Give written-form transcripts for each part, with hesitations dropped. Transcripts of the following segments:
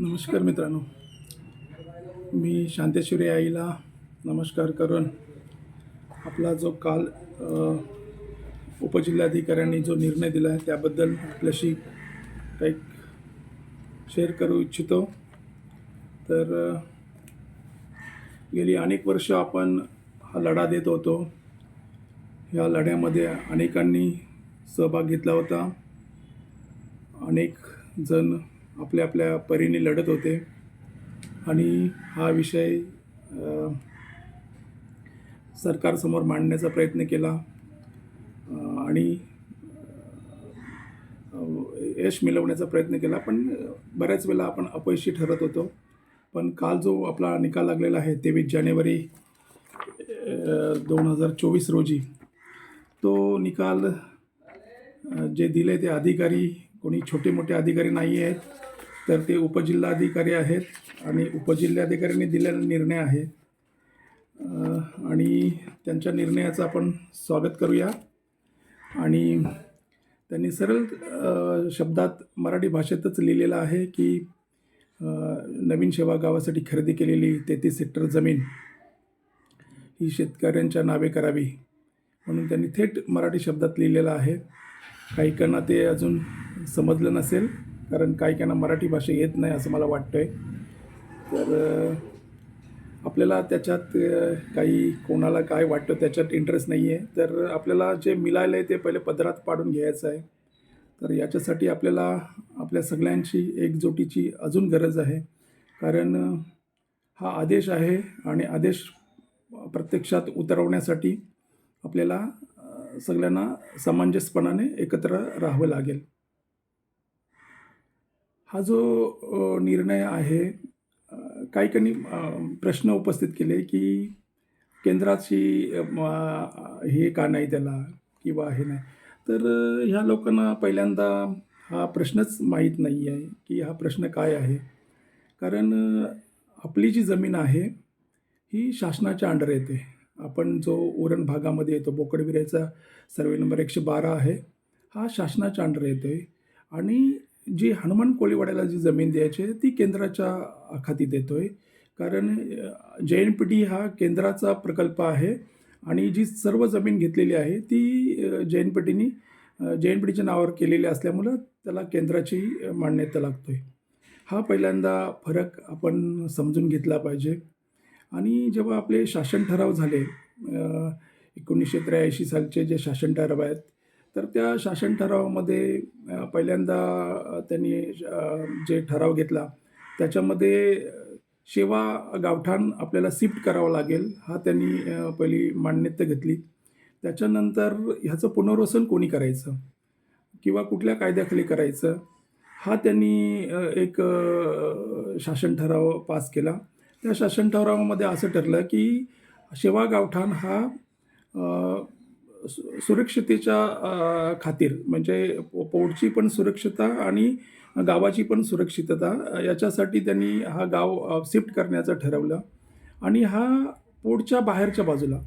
नमस्कार मित्रांनो, मी शांतेश्वरी आईला नमस्कार करून आपला जो काल उपजिल्हाधिकाऱ्यांनी जो निर्णय दिला आहे त्याबद्दल आपल्याशी काही शेअर करू इच्छितो. तर गेली अनेक वर्ष आपण हा लढा देत होतो. ह्या लढ्यामध्ये अनेकांनी सहभाग घेतला होता. अनेक जण आपल्या आपल्या परीने लढत होते आणि हा विषय सरकारसमोर मांडण्याचा प्रयत्न केला आणि यश मिळवण्याचा प्रयत्न केला, पण बऱ्याच वेळा आपण अपयशी ठरत होतो. पण काल जो आपला निकाल लागलेला आहे 23 जानेवारी 2024 रोजी, तो निकाल जे दिले ते अधिकारी कोणी छोटे मोठे अधिकारी नाही आहेत, तर ते उपजिल्हाधिकारी आहेत आणि उपजिल्हाधिकाऱ्यांनी दिलेला निर्णय आहे आणि त्यांच्या निर्णयाचं आपण स्वागत करूया. आणि त्यांनी सरळ शब्दात मराठी भाषेतच लिहिलेलं आहे की नवीन शेवा गावासाठी खरेदी केलेली 33 हेक्टर जमीन ही शेतकऱ्यांच्या नावे करावी म्हणून त्यांनी थेट मराठी शब्दात लिहिलेलं आहे. काहीकांना ते अजून समजलं नसेल, कारण काहीकांना मराठी भाषा येत नाही असं मला वाटतं आहे. तर आपल्याला त्याच्यात काही कोणाला काय वाटतं त्याच्यात इंटरेस्ट नाही आहे. तर आपल्याला जे मिळालं आहे ते पहिले पदरात पाडून घ्यायचं आहे. तर याच्यासाठी आपल्याला आपल्या सगळ्यांची एकजुटीची अजून गरज आहे, कारण हा आदेश आहे आणि आदेश प्रत्यक्षात उतरवण्यासाठी आपल्याला सगळ्यांना समंजसपणाने एकत्र राहावं लागेल. हा जो निर्णय आहे, काही प्रश्न उपस्थित केले की केंद्राची हे का नाही त्याला किंवा हे नाही. तर ह्या लोकांना पहिल्यांदा हा प्रश्नच माहीत नाही आहे की हा प्रश्न काय आहे. कारण आपली जी जमीन आहे ही शासनाच्या अंडर येते. आपण जो उरण भागामध्ये येतो, बोकडविरेचा सर्वे नंबर 112 आहे, हा शासनाच्या अंडर येतो आहे. आणि जी हनुमान कोळीवाड्याला जी जमीन द्यायची आहे ती केंद्राच्या खात्यात येतो आहे. कारण JNPT हा केंद्राचा प्रकल्प आहे आणि जी सर्व जमीन घेतलेली आहे ती JNPTच्या नावावर केलेली असल्यामुळं त्याला केंद्राची मान्यता लागतो आहे. हा पहिल्यांदा फरक आपण समजून घेतला पाहिजे. आणि जेव्हा आपले शासन ठराव झाले 1983 सालचे जे शासन ठराव आहेत, तर त्या शासन ठरावामध्ये पहिल्यांदा त्यांनी जे ठराव घेतला त्याच्यामध्ये शेवा गावठाण आपल्याला शिफ्ट करावं लागेल, हा त्यांनी पहिली मान्यता घेतली. त्याच्यानंतर ह्याचं पुनर्वसन कोणी करायचं किंवा कुठल्या कायद्याखाली करायचं, हा त्यांनी एक शासन ठराव पास केला. त्या शासन ठरावामध्ये असं ठरलं की शेवा गावठाण हा सुरक्षिततेच्या खातीर, म्हणजे पोटची पण सुरक्षितता आणि गावाची पण सुरक्षितता याच्यासाठी त्यांनी हा गाव शिफ्ट करण्याचं ठरवलं. आणि हा पोटच्या बाहेरच्या बाजूला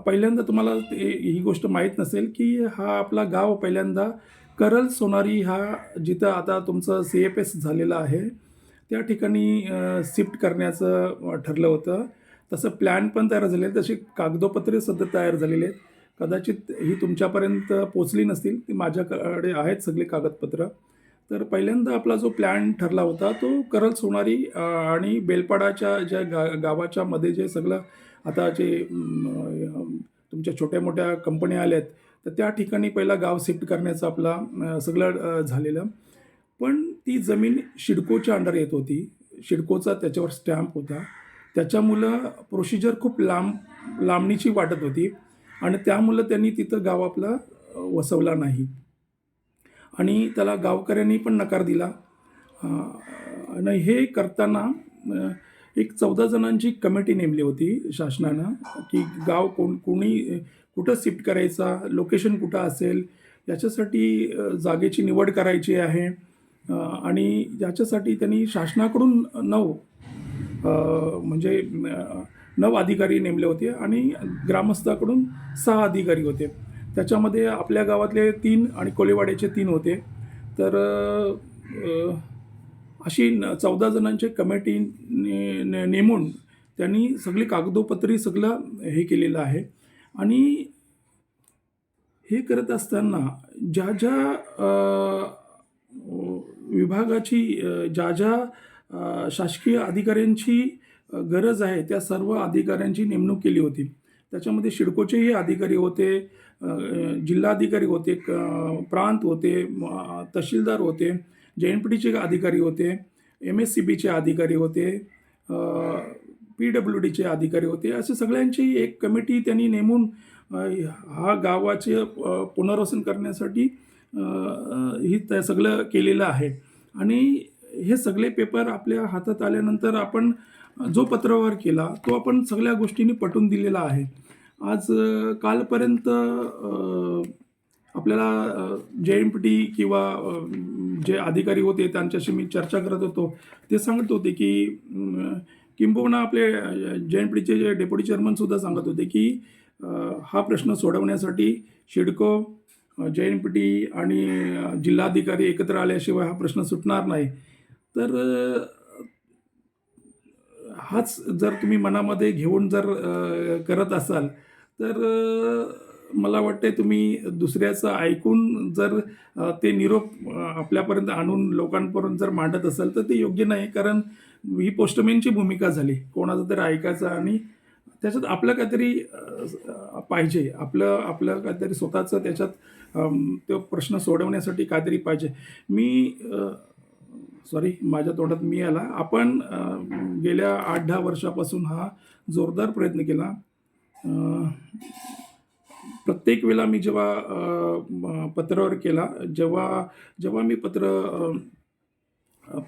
पहिल्यांदा तुम्हाला ही गोष्ट माहीत नसेल की हा आपला गाव पहिल्यांदा करल सोनारी हा जिथं आता तुमचं CFS झालेलं आहे त्या ठिकाणी शिफ्ट करण्याचं ठरलं होतं. तसं प्लॅन पण तयार झाले, तशी कागदोपत्रे सुद्धा तयार झालेली आहेत. कदाचित ही तुमच्यापर्यंत पोचली नसतील, ती माझ्याकडे आहेत सगळी कागदपत्रं. तर पहिल्यांदा आपला जो प्लॅन ठरला होता तो करल सोनारी आणि बेलपाडाच्या ज्या गावाच्या मध्ये जे सगळं आता जे तुमच्या छोट्या मोठ्या कंपन्या आल्या आहेत, तर त्या ठिकाणी पहिला गाव शिफ्ट करण्याचं आपला सगळं झालेलं. पण ती जमीन सिडकोच्या अंडर येत होती. सिडकोचा त्याच्यावर स्टॅम्प होता. त्याच्यामुळं प्रोसिजर खूप लांबणीची वाटत होती आणि त्यामुळं त्यांनी तिथं गाव आपला वसवला नाही आणि त्याला गावकऱ्यांनी पण नकार दिला. आणि हे करताना एक 14 जणांची कमिटी नेमली होती शासनानं की गाव कोणी कुठं शिफ्ट करायचा, लोकेशन कुठं असेल, याच्यासाठी जागेची निवड करायची आहे. आणि याच्यासाठी त्यांनी शासनाकडून 9 अधिकारी नेमले होते आणि ग्रामस्थाकडून 6 अधिकारी होते. त्याच्यामध्ये आपल्या गावातले 3 आणि कोळीवाड्याचे 3 होते. तर अशी 14 जणांची कमिटी नेमून त्यांनी सगळी कागदोपत्री सगळं हे केलेलं आहे. आणि हे करत असताना ज्या विभागाची ज्या शासकीय अधिकाऱ्यांची गरज आहे त्या सर्व अधिकाऱ्यांची नेमणूक केली होती. त्याच्यामध्ये सिडकोचेही अधिकारी होते, जिल्हाधिकारी होते, प्रांत होते, तहसीलदार होते, जे-एन-पी-टीचे अधिकारी होते, एम-एस-सी-बीचे अधिकारी होते, पी-डब्ल्यू-डीचे अधिकारी होते. असे सगळ्यांची एक कमिटी त्यांनी नेमून हा गावाचे पुनर्वसन करण्यासाठी ही ते सगळं केलेलं आहे. आणि हे सगळे पेपर आपल्या हातात आल्यानंतर आपण जो पत्रव्यवहार केला तो आपण सगळ्या गोष्टींनी पटवून दिलेला आहे. आज कालपर्यंत आपल्याला जे-एन-पी-टी किंवा जे अधिकारी होते त्यांच्याशी मी चर्चा करत होतो. ते सांगत होते की किंबहुना आपले जे-एन-पी-टीचे जे डेप्युटी चेअरमनसुद्धा सांगत होते की हा प्रश्न सोडवण्यासाठी सिडको, जे-एन-पी-टी आणि जिल्हाधिकारी एकत्र आल्याशिवाय हा प्रश्न सुटणार नाही. तर हाच जर तुम्ही मनामध्ये घेऊन जर करत असाल तर मला वाटतंय तुम्ही दुसऱ्याचं ऐकून जर ते निरोप आपल्यापर्यंत आणून लोकांपर्यंत जर मांडत असाल तर ते योग्य नाही. कारण ही पोस्टमॅनची भूमिका झाली. कोणाचं तरी ऐकायचं आणि त्याच्यात आपलं काहीतरी पाहिजे. आपलं आपलं काहीतरी स्वतःचं त्याच्यात तो प्रश्न सोडवण्यासाठी काहीतरी पाहिजे. मी सॉरी माझ्या तोंडात मी आला. आपण गेल्या 8-10 वर्षापासून हा जोरदार प्रयत्न केला. अ, प्रत्येक वेळेला मी जेव्हा पत्रावर केला, जेव्हा जेव्हा मी पत्र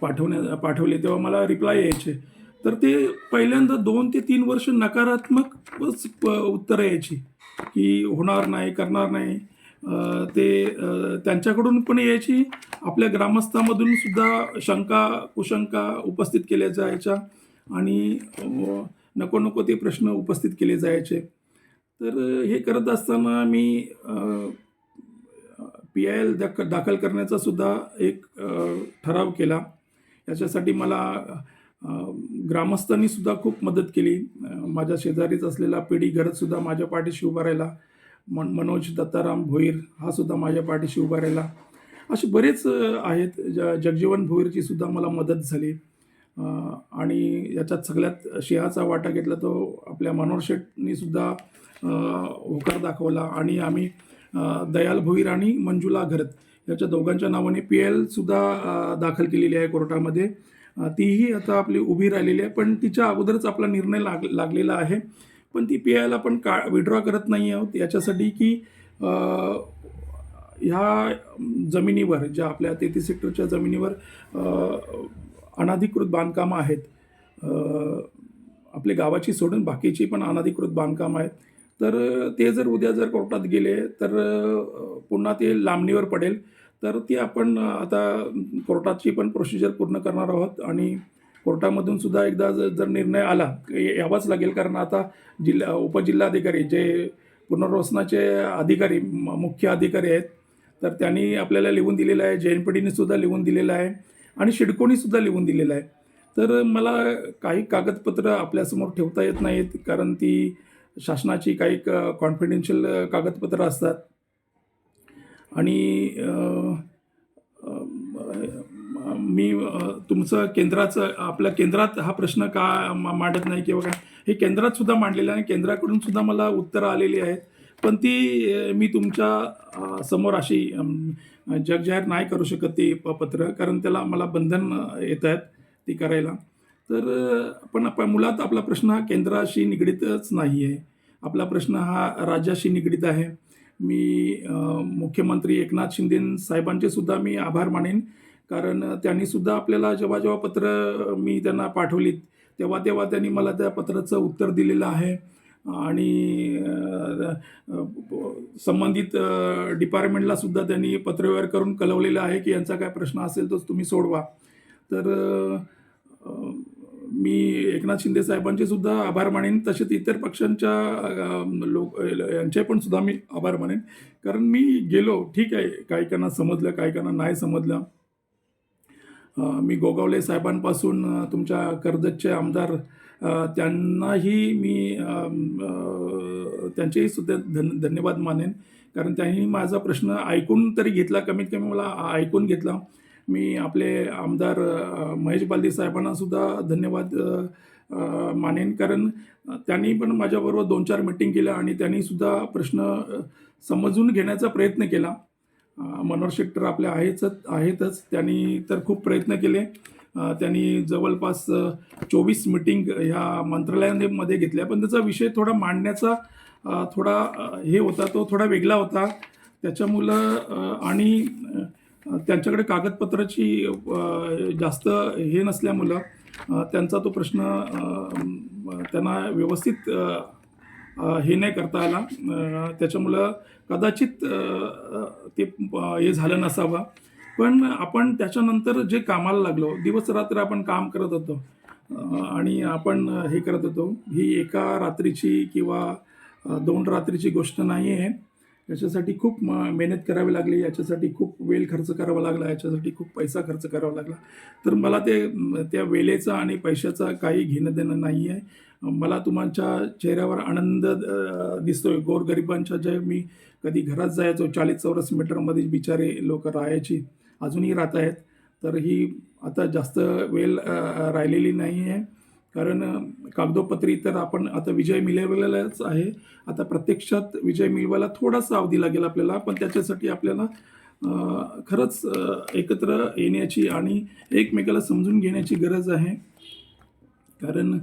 पाठवले तेव्हा मला रिप्लाय यायचे. तर ते पहिल्यांदा 2 ते 3 वर्ष नकारात्मकच उत्तरं यायची, की होणार नाही, करणार नाही. त्यांच्याकडून पण यायची, आपल्या ग्रामस्थांमधून सुद्धा शंका, कुशंका उपस्थित केल्या जायच्या आणि नको-नको ते प्रश्न उपस्थित केले जायचे. तर हे करत असताना मी पी-आय-एल दाखल करण्याचा सुद्धा एक ठराव केला. याच्यासाठी मला ग्रामस्थांनी सुद्धा खूप मदत केली. माझ्या शेजारीच असलेला पी-डी घरतसुद्धा माझ्या पाठीशी उभा राहिला. मनोज दत्ताराम भोईर हा सुद्धा माझ्या पाठीशी उभा राहिला. असे बरेच आहेत. जगजीवन भोईरची सुद्धा मला मदत झाली. आणि याच्यात सगळ्यात सिंहाचा वाटा घेतला तो आपल्या मनोहर शेठनी सुद्धा होकार दाखवला. आणि आम्ही दयाल भोईर आणि मंजुला घरत याच्या दोघांच्या नावाने पी-आय-एल सुद्धा दाखल केलेली आहे कोर्टामध्ये. तीही आता आपली उभी राहिलेली आहे. पण तिच्या अगोदरच आपला निर्णय लागलेला आहे. पण ती पी-आय-एल आपण विड्रॉ करत नाही आहोत याच्यासाठी की ह्या जमिनीवर ज्या आपल्या 33 हेक्टरच्या जमिनीवर अनधिकृत बांधकामं आहेत. आपल्या गावाची सोडून बाकीची पण अनधिकृत बांधकामं आहेत. तर ते जर उद्या जर कोर्टात गेले तर पुन्हा ते लांबणीवर पडेल. तर ती आपण आता कोर्टाची पण प्रोसिजर पूर्ण करणार आहोत आणि कोर्टामधून सुद्धा एकदा जर निर्णय आला यावाच लागेल. कारण आता उपजिल्हाधिकारी जे पुनर्वसनाचे अधिकारी मुख्य अधिकारी आहेत तर त्यांनी आपल्याला लिहून दिलेलं आहे, जे-एन-पी-टीने सुद्धा लिहून दिलेलं आहे आणि सिडकोनी सुद्धा लिहून दिलेलं आहे. तर मला काही कागदपत्र आपल्यासमोर ठेवता येत नाहीत कारण ती शासनाची काही कॉन्फिडेन्शियल कागदपत्र असतात. आणि मी तुमचं केंद्राचं आपल्या केंद्रात हा प्रश्न का मांडत नाही किंवा काय, हे केंद्रात सुद्धा मांडलेलं आहे. केंद्राकडून सुद्धा मला उत्तरं आलेली आहेत. पण ती मी तुमच्या समोर अशी जगजाहीर नाही करू शकत ती पत्र. कारण त्याला मला बंधन येत आहेत ती करायला. तर पण मुळात आपला प्रश्न हा केंद्राशी निगडीतच नाही आहे. आपला प्रश्न हा राज्याशी निगडीत आहे. मी मुख्यमंत्री एकनाथ शिंदे साहेबांचे सुद्धा मी आभार मानेन. कारण त्यांनी सुद्धा आपल्याला जेव्हा पत्र मी त्यांना पाठवलीत तेव्हा त्यांनी मला त्या पत्राचं उत्तर दिलेलं आहे. आणि संबंधित डिपार्टमेंटला सुद्धा त्यांनी पत्रव्यवहार करून कळवलेलं आहे की यांचा काय प्रश्न असेल तर तुम्ही सोडवा. तर मी एकनाथ शिंदे साहेबांचे सुद्धा आभार मानेन. तसेच इतर पक्षांच्या यांचे पण सुद्धा मी आभार मानेन. कारण मी गेलो, ठीक आहे, काही काहींना समजलं, काही काहींना नाही समजलं. मी गोगावले साहेबांपासून तुमच्या कर्जतचे आमदार त्यांनाही मी त्यांचेही सुद्धा धन्यवाद मानेन. कारण त्यांनी माझा प्रश्न ऐकून तरी घेतला, कमीत कमी मला ऐकून घेतला. मी आपले आमदार महेश बालदी साहेबांना सुद्धा धन्यवाद मानेन. कारण त्यांनी पण माझ्याबरोबर 2-4 मीटिंग केल्या आणि त्यांनी सुद्धा प्रश्न समजून घेण्याचा प्रयत्न केला. मनोहर शेठ तर आपले आहेतच. त्यांनी तर खूप प्रयत्न केले. त्यांनी जवळपास 24 मीटिंग ह्या मंत्रालयामध्ये घेतल्या. पण त्याचा विषय थोडा मांडण्याचा थोडा हे होता, तो थोडा वेगळा होता. त्याच्यामुळं आणि त्यांच्याकडे कागदपत्राची जास्त हे नसल्यामुळं त्यांचा तो प्रश्न त्यांना व्यवस्थित हे नाही करता आला. त्याच्यामुळं कदाचित ते हे झालं नसावं. पण आपण त्याच्यानंतर जे कामाला लागलो, दिवस-रात्र आपण काम करत होतो आणि आपण हे करत होतो. ही एका रात्रीची किंवा 2 रात्रीची गोष्ट नाही आहे. याच्यासाठी खूप मेहनत करावी लागली, याच्यासाठी खूप वेळ खर्च करावा लागला, याच्यासाठी खूप पैसा खर्च करावा लागला. तर मला त्या वेळेचा आणि पैशाचा काही घेणं-देणं नाही आहे. मला तुमच्या चेहऱ्यावर आनंद दिसतोय. गोरगरिबांच्या ज्या मी कधी घरात जायचो 40 चौरस मीटरमध्ये बिचारे लोकं राहायची, अजूनही राहत आहेत. तर ही आता जास्त वेळ राहिलेली नाही आहे. कारण कागदोपत्री तर आपण आता विजय मिळवलेलाच आहे. आता प्रत्यक्षात विजय मिळवायला थोडासा अवधी लागेल आपल्याला. पण त्याच्यासाठी आपल्याला खरंच एकत्र येण्याची आणि एकमेकाला समजून घेण्याची गरज आहे. कारण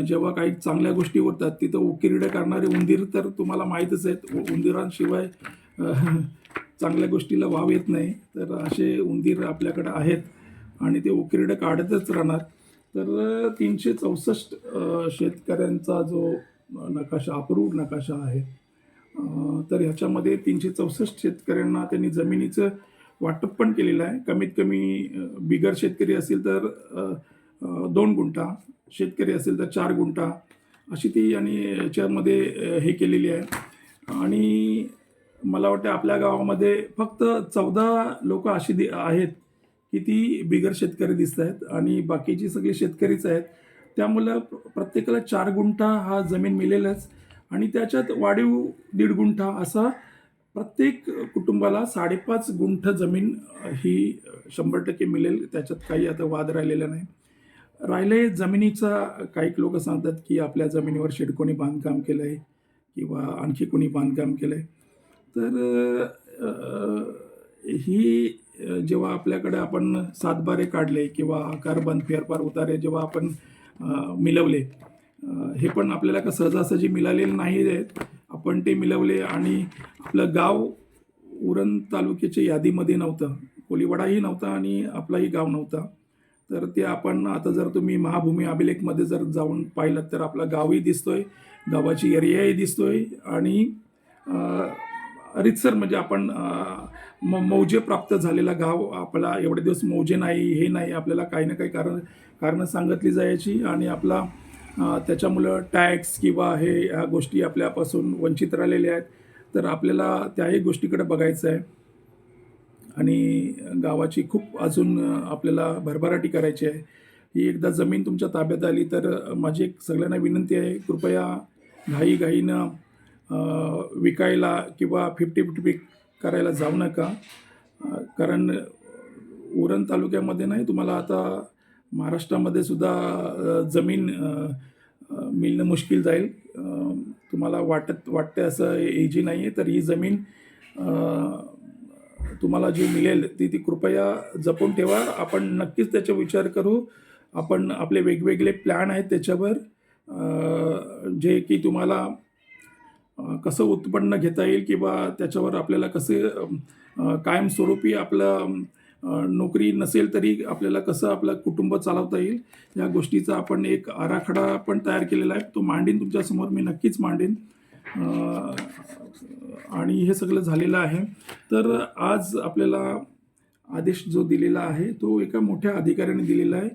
जेव्हा काही चांगल्या गोष्टी होतात तिथं उकिरडे करणारे उंदीर तर तुम्हाला माहीतच आहेत. उंदीरांशिवाय चांगल्या गोष्टीला वाव येत नाही. तर असे उंदीर आपल्याकडे आहेत आणि ते उकिरडे काढतच राहणार. तर 364 शेतकऱ्यांचा जो नकाशा, अप्रूव्ड नकाशा आहे, तर ह्याच्यामध्ये 364 शेतकऱ्यांना त्यांनी जमिनीचं वाटप पण केलेलं आहे. कमीत कमी बिगर शेतकरी असेल तर 2 गुंठा, शेतकरी असेल तर 4 गुंठा अशी ती आणि याच्यामध्ये हे केलेली आहे. आणि मला वाटतं आपल्या गावामध्ये फक्त 14 लोकं अशी आहेत की ती बिगर शेतकरी दिसत आहेत आणि बाकीची सगळी शेतकरीच आहेत. त्यामुळं प्रत्येकाला 4 गुंठा हा जमीन मिळेलच आणि त्याच्यात वाढीव 1.5 गुंठा असा प्रत्येक कुटुंबाला 5.5 गुंठ जमीन ही 100% मिळेल. त्याच्यात काही आता वाद राहिलेला नाही. राहिले जमिनीचा, काही लोकं सांगतात की आपल्या जमिनीवर सिडकोनी बांधकाम केलं आहे किंवा आणखी कोणी बांधकाम केलं आहे. तर ही जेव्हा आपल्याकडे आपण सातबारे काढले किंवा आकारबंद, फेरफार, उतारे जेव्हा आपण मिळवले, हे पण आपल्याला का सहजासहजी मिळालेले नाही आहेत. आपण ते मिळवले आणि आपलं गाव उरण तालुक्याच्या यादीमध्ये नव्हतं. कोळीवाडाही नव्हता आणि आपलाही गाव नव्हता. तर ते आपण आता जर तुम्ही महाभूमी अभिलेखमध्ये जर जाऊन पाहिलं तर आपलं गावही दिसतोय, गावाची एरियाही दिसतोय आणि रीतसर म्हणजे आपण मौजे प्राप्त झालेला गाव. आपला एवढे दिवस मौजे नाही, हे नाही, आपल्याला काही ना काही कारणं सांगितली जायची आणि आपला त्याच्यामुळं टॅक्स किंवा ह्या गोष्टी आपल्यापासून वंचित राहिलेल्या आहेत. तर आपल्याला त्याही गोष्टीकडे बघायचं आहे आणि गावाची खूप अजून आपल्याला भरभराटी करायची आहे. ही एकदा जमीन तुमच्या ताब्यात आली तर माझी एक सगळ्यांना विनंती आहे, कृपया घाईघाईनं विकायला किंवा 50-50 करायला जाऊ नका. कारण उरण तालुक्यामध्ये नाही, तुम्हाला आता महाराष्ट्रामध्ये सुद्धा जमीन मिळणं मुश्किल जाईल. तुम्हाला वाटते असं इझी नाही आहे. तर ही जमीन तुम्हाला जी मिळेल ती कृपया जपून ठेवा. आपण नक्कीच त्याचा विचार करू. आपण आपले वेगवेगळे प्लॅन आहेत त्याच्यावर, जे की तुम्हाला कसं उत्पन्न घेता येईल किंवा त्याच्यावर आपल्याला कसे कायमस्वरूपी आपलं नोकरी नसेल तरी आपल्याला कसं आपलं कुटुंब चालवता येईल, या गोष्टीचा आपण एक आराखडा पण तयार केलेला आहे. तो मांडीन तुमच्यासमोर, मी नक्कीच मांडीन. आणि हे सगळं झालेलं आहे. तर आज आपल्याला आदेश जो दिलेला आहे तो एका मोठ्या अधिकाऱ्याने दिलेला आहे.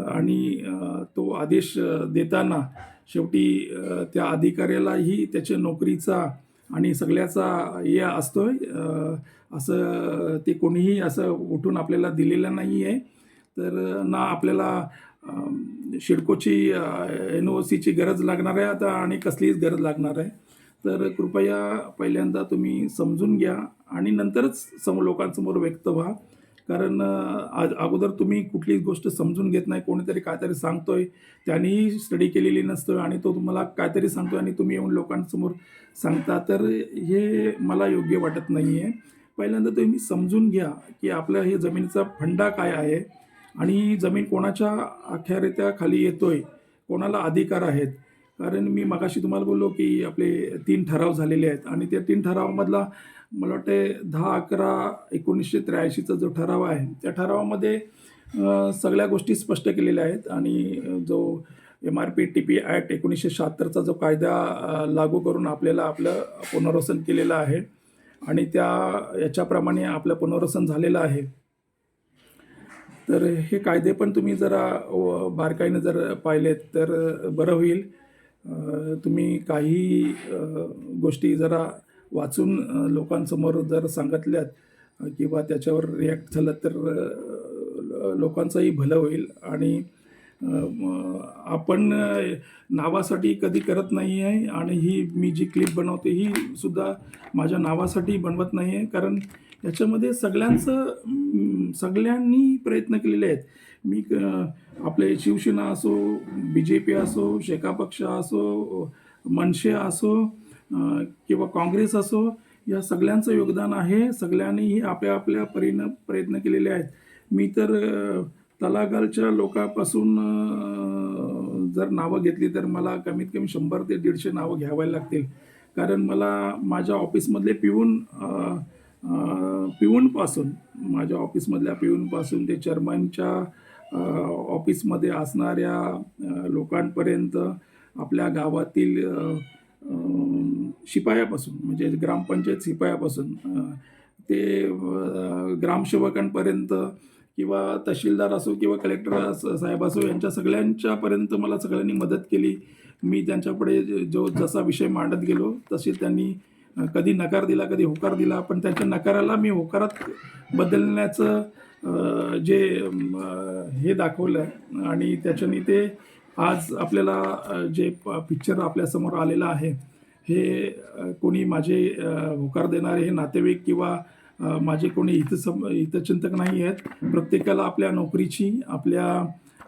आणि तो आदेश देताना शेवटी त्या अधिकाऱ्यालाही त्याच्या नोकरीचा आणि सगळ्याचा हे असतोय. असं ते कोणीही असं उठून आपल्याला दिलेलं नाही आहे. तर ना आपल्याला सिडकोची NOCची गरज लागणार आहे आता आणि कसलीच गरज लागणार आहे. तर कृपया पहिल्यांदा तुम्ही समजून घ्या आणि नंतरच लोकांसमोर व्यक्त व्हा. कारण अगोदर तुम्ही कुठलीच गोष्ट समजून घेत नाही. कोणीतरी काहीतरी सांगतोय, त्यानेही स्टडी केलेली नसतं आणि तो तुम्हाला काहीतरी सांगतोय आणि तुम्ही येऊन लोकांसमोर सांगता. तर हे मला योग्य वाटत नाही आहे. पहिल्यांदा तुम्ही समजून घ्या, की आपल्या हे जमिनीचा फंडा काय आहे आणि जमीन कोणाच्या अख्यारीत्या खाली येतोय, कोणाला अधिकार आहेत. कारण मी मगाशी तुम्हाला बोललो, की आपले 3 ठराव झालेले आहेत आणि त्या 3 ठरावामधला मला वाटते 10/11/1983 जो ठराव आहे, त्या ठरावामध्ये सगळ्या गोष्टी स्पष्ट केलेल्या आहेत आणि जो MRP-TP ॲक्ट 1976चा जो कायदा लागू करून आपल्याला आपलं पुनर्वसन केलेलं आहे आणि याच्याप्रमाणे आपलं पुनर्वसन झालेलं आहे. तर हे कायदे पण तुम्ही जरा बारकाईनं जर पाहिलेत तर बरं होईल. तुम्ही काही गोष्टी जरा वाचून लोकांसमोर जर सांगितल्यात किंवा त्याच्यावर रिॲक्ट झालं तर लोकांचंही भलं होईल आणि आपण नावासाठी कधी करत नाही आहे आणि मी जी क्लिप बनवते ही सुद्धा माझ्या नावासाठी बनवत नाही आहे. कारण याच्यामध्ये सगळ्यांनी प्रयत्न केलेले आहेत. आपले शिवसेना असो, BJP असो, शेका पक्ष असो, मनसे असो किंवा काँग्रेस असो, या सगळ्यांचं योगदान आहे. सगळ्यांनीही आपल्या परीनं प्रयत्न केलेले आहेत. मी तर तळागाळच्या लोकांपासून जर नावं घेतली तर मला कमीत कमी 100 ते 150 नावं घ्यावी लागतील. कारण मला माझ्या ऑफिसमधले पिऊनपासून माझ्या ऑफिसमधल्या पिऊनपासून ते चेअरमनच्या ऑफिसमध्ये असणाऱ्या लोकांपर्यंत आपल्या गावातील शिपायापासून म्हणजे ग्रामपंचायत शिपायापासून ते ग्रामसेवकांपर्यंत किंवा तहसीलदार असो किंवा कलेक्टर साहेब असो यांच्या सगळ्यांच्यापर्यंत मला सगळ्यांनी मदत केली. मी त्यांच्यापुढे जसा विषय मांडत गेलो तसे त्यांनी कधी नकार दिला, कधी होकार दिला. पण त्यांच्या नकाराला मी होकारात बदलण्याचं जे हे दाखवलं आणि त्याच्याने ते आज आपल्याला जे पिक्चर आपल्यासमोर आलेलं आहे हे कोणी माझे होकार देणारे हे नातेवाईक किंवा माझे कोणी हितचिंतक नाही आहेत. प्रत्येकाला आपल्या नोकरीची, आपल्या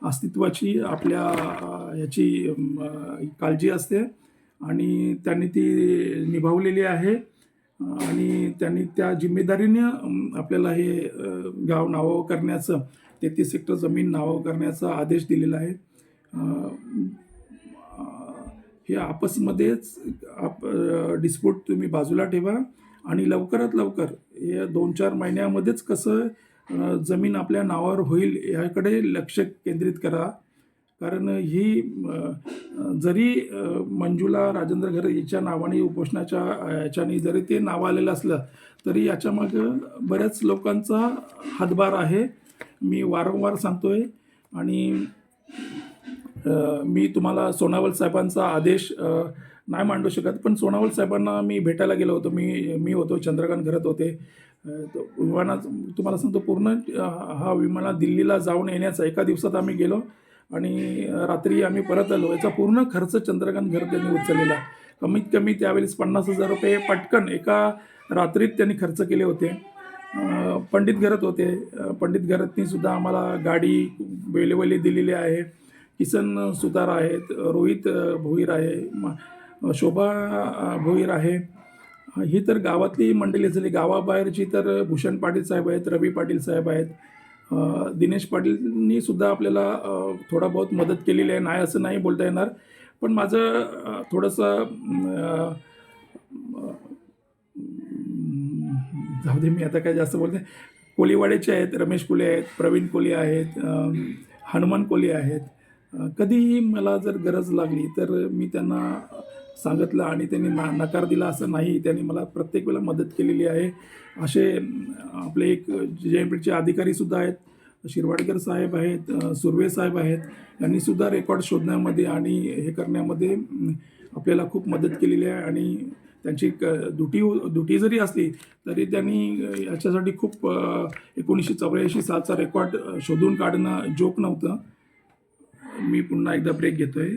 अस्तित्वाची, आपल्या याची काळजी असते आणि त्यांनी ती निभावलेली आहे आणि त्यांनी त्या जिम्मेदारीनं आपल्याला हे गाव नावावं करण्याचं 33 हेक्टर जमीन नावावं करण्याचा आदेश दिलेला आहे. हे आपसमध्येच डिस्प्यूट तुम्ही बाजूला ठेवा आणि लवकरात लवकर या 2-4 महिन्यामध्येच कसं जमीन आपल्या नावावर होईल याकडे लक्ष केंद्रित करा. कारण ही जरी मंजुला राजेंद्र घर हिच्या नावाने उपोषणाच्या याच्याने जरी ते नाव आलेलं असलं तरी याच्यामागं बऱ्याच लोकांचा हातभार आहे. मी वारंवार सांगतोय आणि मी तुम्हाला सोनावल साहेबांचा आदेश नाही मांडू शकत. पण सोनावल साहेबांना मी भेटायला गेलो होतो. मी होतो चंद्रकांत घरात होते. तुम्हाला सांगतो पूर्ण विमानात दिल्लीला जाऊन येण्याचा एका दिवसात आम्ही गेलो आणि रात्री आम्ही परत आलो. याचा पूर्ण खर्च चंद्रकांत घरत त्यांनी उचललेला. कमीत कमी त्यावेळेस 50,000 रुपये पटकन एका रात्रीत त्यांनी खर्च केले होते. पंडित घरत होते. पंडित घरतनी सुद्धा आम्हाला गाडी वेळोवेळी दिलेली आहे. किसन सुतार आहेत, रोहित भोईर आहे, शोभा भोईर आहे. ही तर गावातली मंडळी झाली. गावाबाहेरची तर भूषण पाटील साहेब आहेत, रवी पाटील साहेब आहेत, दिनेश पाटीलनी सुद्धा आपल्याला थोडा बहुत मदत केलेली आहे. नाही असं नाही बोलता येणार. पण माझं थोडंसं जाऊ दे, मी आता काय जास्त बोलते. कोलीवाड्याचे आहेत, रमेश कोली आहेत, प्रवीण कोली आहेत, हनुमान कोली आहेत. कधीही मला जर गरज लागली तर मी त्यांना सांगितलं आणि त्यांनी नकार दिला असं नाही. त्यांनी मला प्रत्येक वेळेला मदत केलेली आहे. असे आपले एक JMPचे अधिकारीसुद्धा आहेत, शिरवाडकर साहेब आहेत, सुर्वे साहेब आहेत. यांनीसुद्धा रेकॉर्ड शोधण्यामध्ये आणि हे करण्यामध्ये आपल्याला खूप मदत केलेली आहे आणि त्यांची दुटी जरी असली तरी त्यांनी याच्यासाठी खूप 1984 सालचा रेकॉर्ड शोधून काढणं जोक नव्हतं. मी पुन्हा एकदा ब्रेक घेतोय.